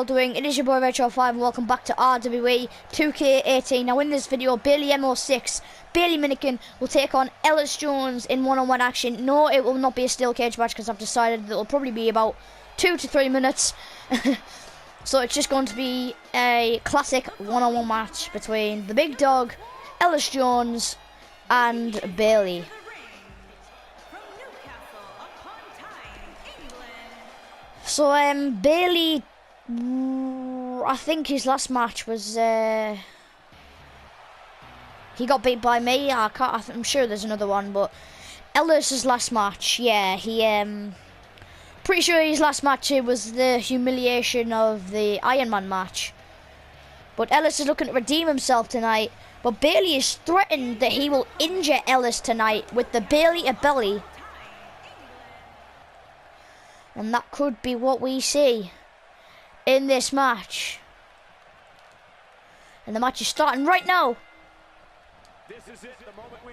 Doing it is your boy SHAREfactory and welcome back to RWE 2K18. Now in this video, Baileym06, Baileym Minikin will take on Ellis Jones in one-on-one action. No, it will not be a steel cage match because I've decided that it'll probably be about 2 to 3 minutes. So it's just going to be a classic one-on-one match between the big dog, Ellis Jones, and Baileym. So Baileym, I think his last match was he got beat by me. I'm sure there's another one, but Ellis's last match, yeah, he pretty sure his last match it was the humiliation of the Iron Man match. But Ellis is looking to redeem himself tonight. But Baileym is threatened that he will injure Ellis tonight with the Baileym belly. And that could be what we see in this match. And the match is starting right now.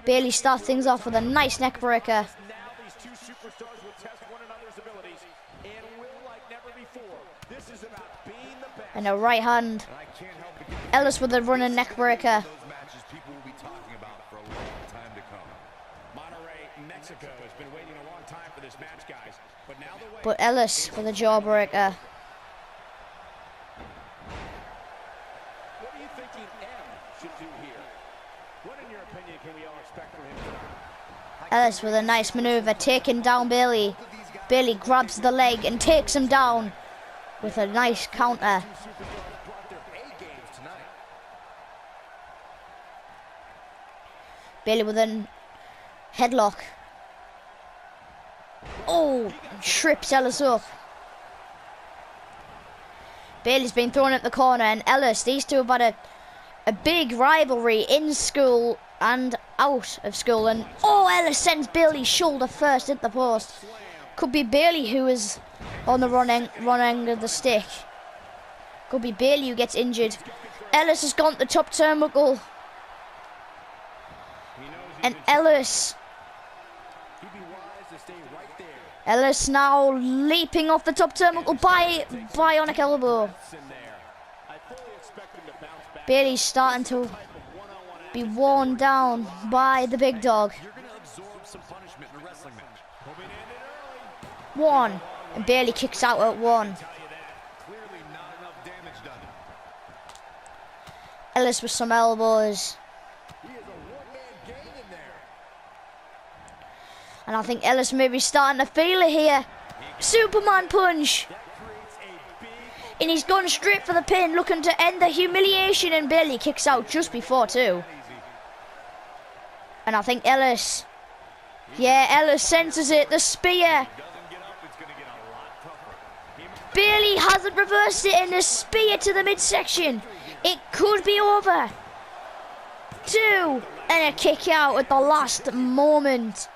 Baileym starts things off with a nice neck breaker. And a right hand. Ellis with a running neck breaker. But Ellis with a jawbreaker. What are you thinking M should do here? What, in your opinion, can we all expect from him tonight? Ellis with a nice maneuver, taking down Baileym. Baileym grabs the leg and takes him down with a nice counter. Baileym with a headlock. Oh, trips Ellis up. Baileym's been thrown at the corner, and Ellis, these two have had a big rivalry in school and out of school. And oh, Ellis sends Baileym's shoulder first at the post. Could be Baileym who is on the wrong end of the stick. Could be Baileym who gets injured. Ellis has gone to the top turnbuckle. And Ellis now leaping off the top turnbuckle by bionic elbow. Baileym's starting to be worn down by the big dog. One, and Baileym kicks out at one. Ellis with some elbows. And I think Ellis may be starting to feel it here. Superman punch. And he's gone straight for the pin, looking to end the humiliation. And Baileym kicks out just before too. And I think Ellis, yeah, Ellis senses it. The spear. Baileym hasn't reversed it, and the spear to the midsection. It could be over. 2, and a kick out at the last moment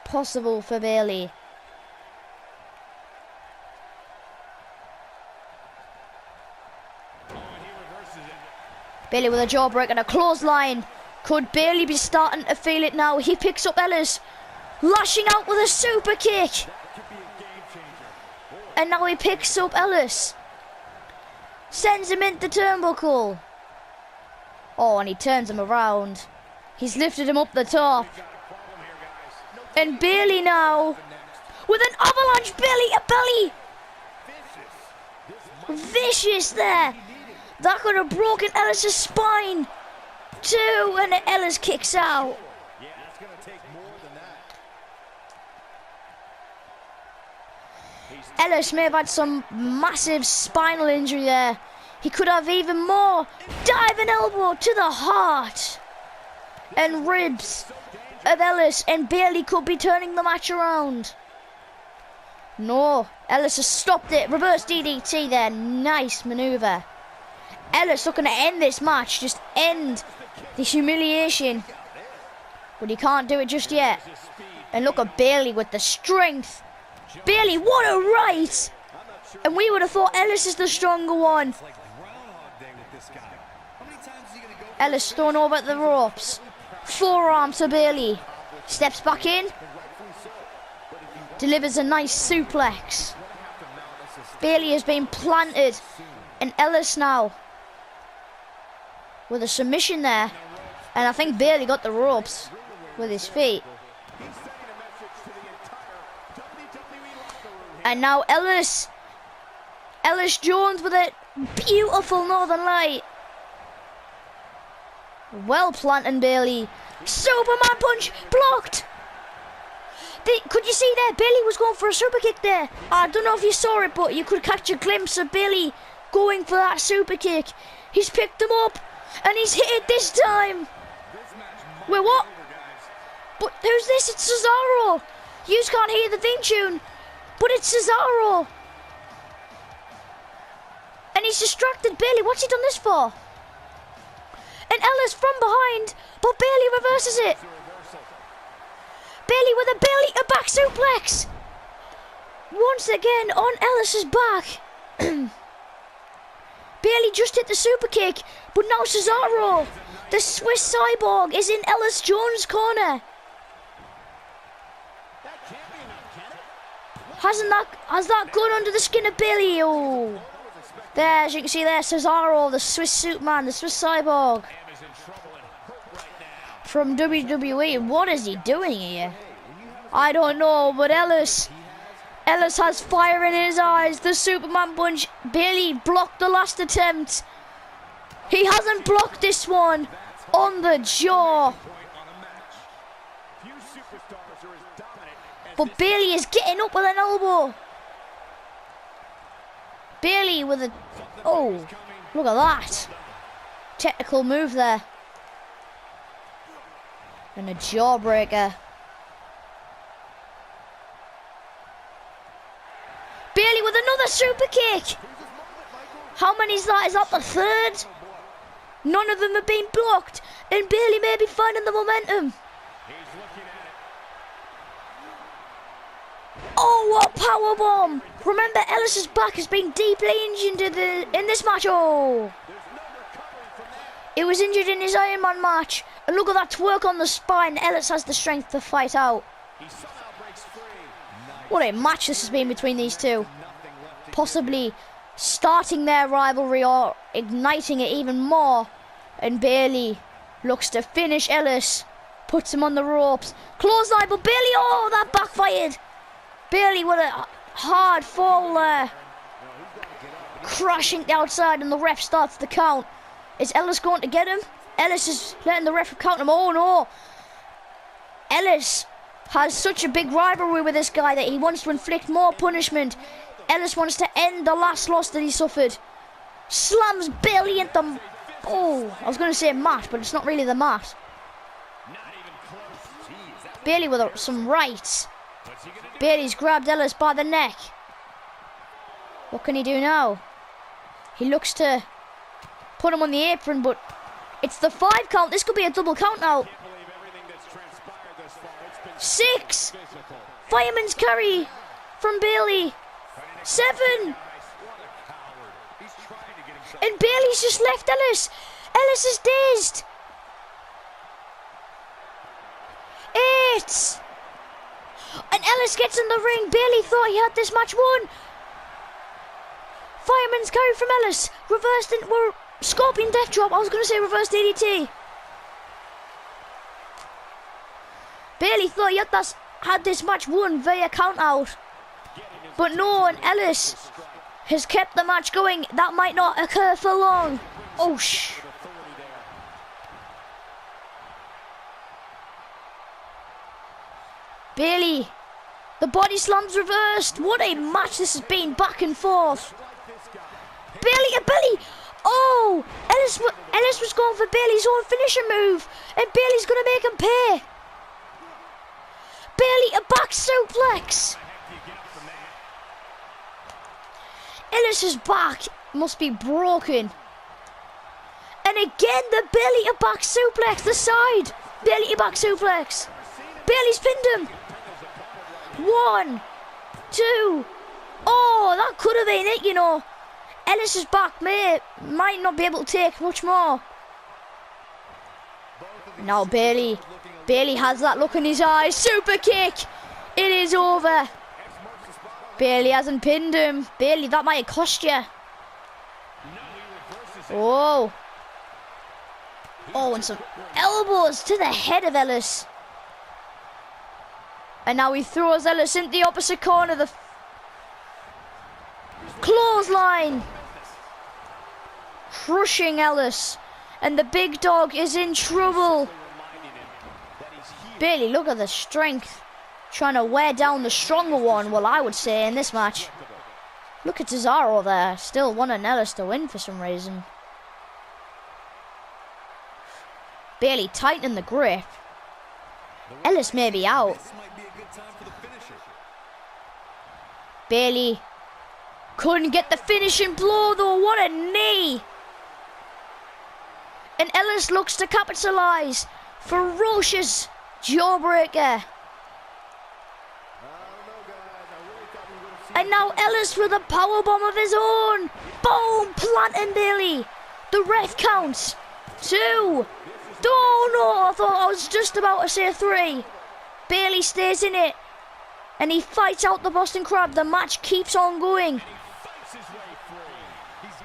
possible for Baileym. Baileym with a jawbreaker and a clothesline. Could Baileym be starting to feel it now? He picks up Ellis, lashing out with a super kick. And now he picks up Ellis. Sends him into the turnbuckle. Oh, and he turns him around. He's lifted him up the top. And Baileym now with an avalanche belly. Vicious there. That could have broken Ellis' spine. 2, and Ellis kicks out. Ellis may have had some massive spinal injury there. He could have even more. Diving elbow to the heart and ribs of Ellis, and Baileym could be turning the match around. No, Ellis has stopped it. Reverse DDT there. Nice maneuver. Ellis looking to end this match, just end the humiliation. But he can't do it just yet. And look at Baileym with the strength. Baileym, what a right! And we would have thought Ellis is the stronger one. Ellis thrown over at the ropes. Forearm to Baileym. Steps back in. Delivers a nice suplex. Baileym has been planted And Ellis now with a submission there. And I think Baileym got the ropes with his feet. And now Ellis Jones with a beautiful Northern Light. Well planted Baileym. Superman punch blocked. Could you see there? Baileym was going for a super kick there. I don't know if you saw it, but you could catch a glimpse of Baileym going for that super kick. He's picked him up and he's hit it this time. Wait, what? But who's this? It's Cesaro. You can't hear the theme tune, but it's Cesaro. And he's distracted Baileym. What's he done this for? And Ellis from behind, but Baileym reverses it. Baileym with a back suplex. Once again on Ellis's back. Baileym just hit the super kick, but now Cesaro, the Swiss cyborg, is in Ellis Jones' corner. Has that gone under the skin of Baileym? Oh. There, as you can see there, Cesaro, the Swiss Superman, the Swiss cyborg from WWE. What is he doing here? I don't know, but Ellis has fire in his eyes. The Superman punch. Baileym blocked the last attempt. He hasn't blocked this one on the jaw. But Baileym is getting up with an elbow. Baileym with a... Oh, look at that. Technical move there. And a jawbreaker. Baileym with another super kick. How many is that? Is that the third? None of them have been blocked. And Baileym may be finding the momentum. Oh, what powerbomb! Remember, Ellis's back has been deeply injured in this match. Oh! He was injured in his Iron Man match. And look at that twerk on the spine. Ellis has the strength to fight out. What a match this has been between these two. Possibly starting their rivalry or igniting it even more. And Baileym looks to finish Ellis. Puts him on the ropes. Clothesline, but Baileym, oh, that backfired. Baileym with a hard fall there. Crashing the outside and the ref starts the count. Is Ellis going to get him? Ellis is letting the ref count him. Oh no. Ellis has such a big rivalry with this guy that he wants to inflict more punishment. Ellis wants to end the last loss that he suffered. Slams Baileym at the... Oh, I was going to say mat, but it's not really the mat. Baileym with some rights. Baileym's grabbed Ellis by the neck. What can he do now? He looks to put him on the apron, but it's the 5 count. This could be a double count now. 6. Fireman's carry from Baileym. 7. And Baileym's just left Ellis. Ellis is dazed. 8. And Ellis gets in the ring. Baileym thought he had this match won. Fireman's carry from Ellis. Reversed in... Scorpion death drop. I was going to say reverse DDT. Baileym thought he had this match won via count out. But no, and Ellis has kept the match going. That might not occur for long. Oh, Baileym. The body slams reversed. What a match this has been, back and forth. Baileym. Oh, Ellis was going for Baileym's own finisher move, and Baileym's going to make him pay. Baileym, a back suplex. Ellis's back must be broken. And again, the Baileym, a back suplex, the side. Baileym, a back suplex. Baileym's pinned him. 1, 2. Oh, that could have been it, you know. Ellis's back might not be able to take much more. Now Baileym has that look in his eyes. Super kick. It is over. Baileym hasn't pinned him. Baileym, that might have cost you. Oh. Oh, and some elbows to the head of Ellis. And now he throws Ellis into the opposite corner. The clothesline. Crushing Ellis. And the big dog is in trouble. Bailey, look at the strength. Trying to wear down the stronger one, well, I would say, in this match. Look at Cesaro there. Still wanting Ellis to win for some reason. Bailey tightening the grip. Ellis may be out. Bailey couldn't get the finishing blow though. What a knee. And Ellis looks to capitalise. Ferocious jawbreaker. And now Ellis with a powerbomb of his own. Boom! Planting Bailey. The ref counts. 2. Oh no, I thought I was just about to say 3. Bailey stays in it. And he fights out the Boston Crab. The match keeps on going.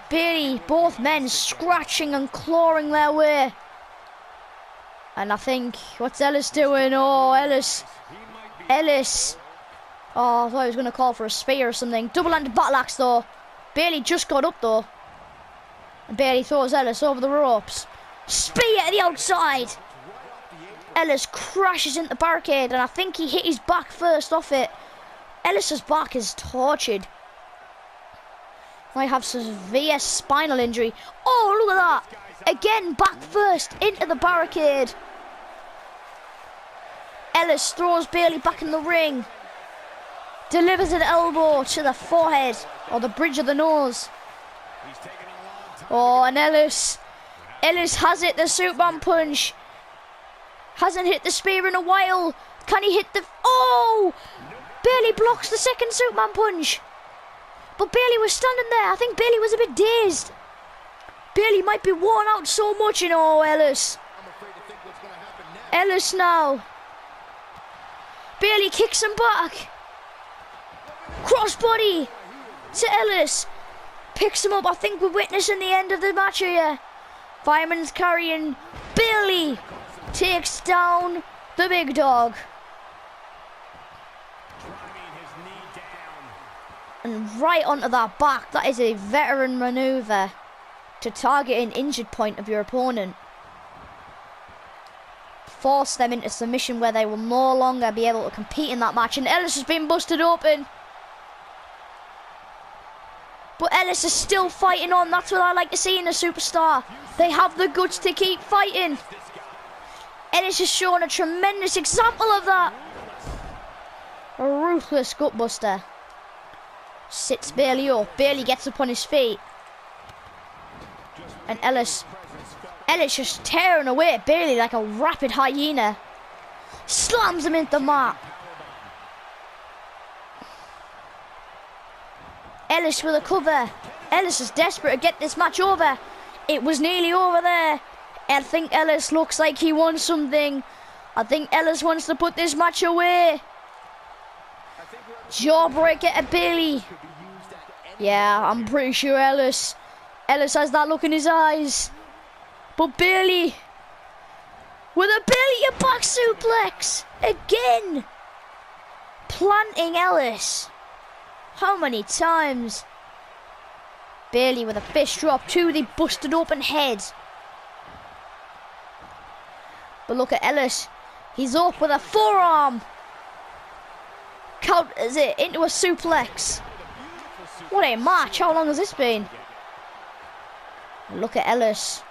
Bailey, both men scratching and clawing their way. And I think, what's Ellis doing? Oh, Ellis. Oh, I thought he was going to call for a spear or something. Double-handed battle axe though. Bailey just got up though. And Bailey throws Ellis over the ropes. Spear to the outside. Ellis crashes into the barricade and I think he hit his back first off it. Ellis's back is tortured. Might have severe spinal injury. Oh, look at that. Again, back first into the barricade. Ellis throws Bailey back in the ring. Delivers an elbow to the forehead or the bridge of the nose. Oh, and Ellis has it, the Superman punch. Hasn't hit the spear in a while. Can he hit the... Oh! Bailey blocks the second Superman punch. But Bailey was standing there. I think Bailey was a bit dazed. Bailey might be worn out so much, you know, Ellis. Ellis now. Bailey kicks him back. Crossbody to Ellis. Picks him up. I think we're witnessing the end of the match here. Fireman's carrying. Bailey takes down the big dog. And right onto that back. That is a veteran manoeuvre to target an injured point of your opponent. Force them into submission where they will no longer be able to compete in that match. And Ellis has been busted open. But Ellis is still fighting on. That's what I like to see in a superstar. They have the guts to keep fighting. Ellis has shown a tremendous example of that. A ruthless gutbuster. Sits Bailey up. Bailey gets up on his feet. And Ellis just tearing away at Bailey like a rapid hyena. Slams him into the mat. Ellis with a cover. Ellis is desperate to get this match over. It was nearly over there. I think Ellis looks like he won something. I think Ellis wants to put this match away. Jawbreaker at Bailey. Yeah, I'm pretty sure Ellis has that look in his eyes. But Bailey with a Bailey back suplex again. Planting Ellis. How many times? Bailey with a fist drop to the busted open head. But look at Ellis. He's up with a forearm. Counters it into a suplex. What a match. How long has this been? And look at Ellis.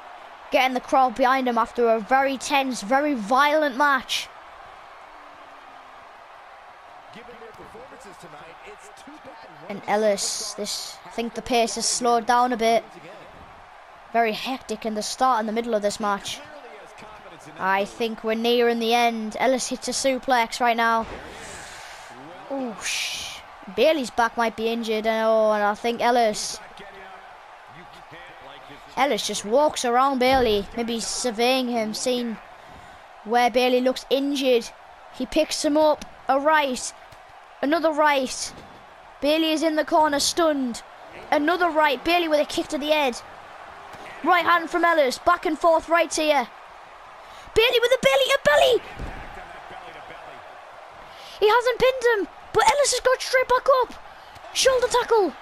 Getting the crowd behind him after a very tense, very violent match. And Ellis, I think the pace has slowed down a bit. Very hectic in the start and the middle of this match. I think we're nearing the end. Ellis hits a suplex right now. Oh, Bailey's back might be injured. And I think Ellis just walks around Bailey, maybe surveying him, seeing where Bailey looks injured. He picks him up. A right. Another right. Bailey is in the corner, stunned. Another right. Bailey with a kick to the head. Right hand from Ellis. Back and forth right here. Bailey with a belly to belly. He hasn't pinned him, but Ellis has got straight back up. Shoulder tackle.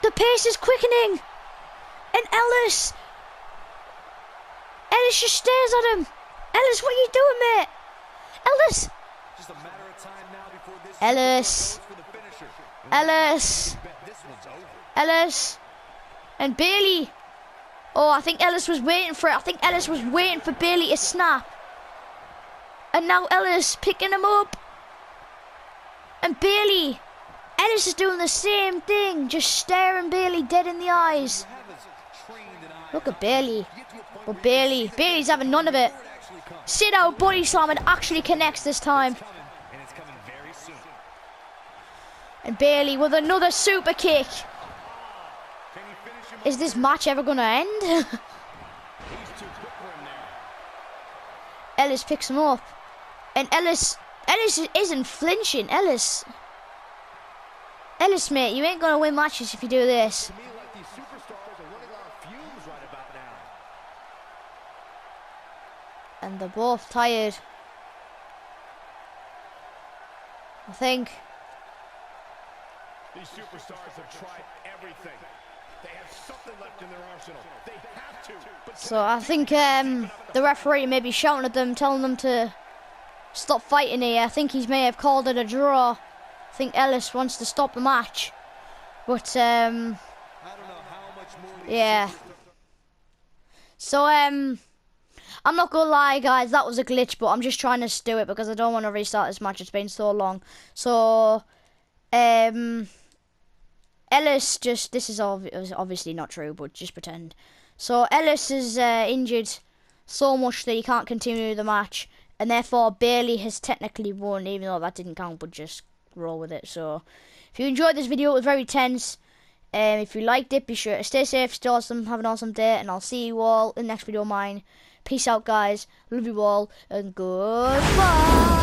The pace is quickening. And Ellis just stares at him. Ellis, what are you doing, mate? Ellis. Ellis. And Bailey. Oh, I think Ellis was waiting for it. I think Ellis was waiting for Bailey to snap. And now Ellis picking him up. And Bailey. Ellis is doing the same thing. Just staring Bailey dead in the eyes. Look at Bailey. But Bailey's having none of it. Sit out body slam and actually connects this time. And Bailey with another super kick. Is this match ever going to end? Ellis picks him up. And Ellis isn't flinching. Ellis, mate, you ain't going to win matches if you do this. And they're both tired. I think. These superstars have tried everything. They have something left in their arsenal. They have to. So I think the referee may be shouting at them, telling them to stop fighting here. I think he may have called it a draw. I think Ellis wants to stop the match. But I don't know how much more yeah. So I'm not gonna lie, guys, that was a glitch, but I'm just trying to do it because I don't want to restart this match. It's been so long. So Ellis this is obviously not true, but just pretend. So Ellis is injured so much that he can't continue the match, and therefore Bailey has technically won, even though that didn't count, but just roll with it. So if you enjoyed this video, it was very tense. If you liked it, be sure to stay safe, stay awesome, have an awesome day, and I'll see you all in the next video of mine. Peace out, guys. Love you all, and goodbye.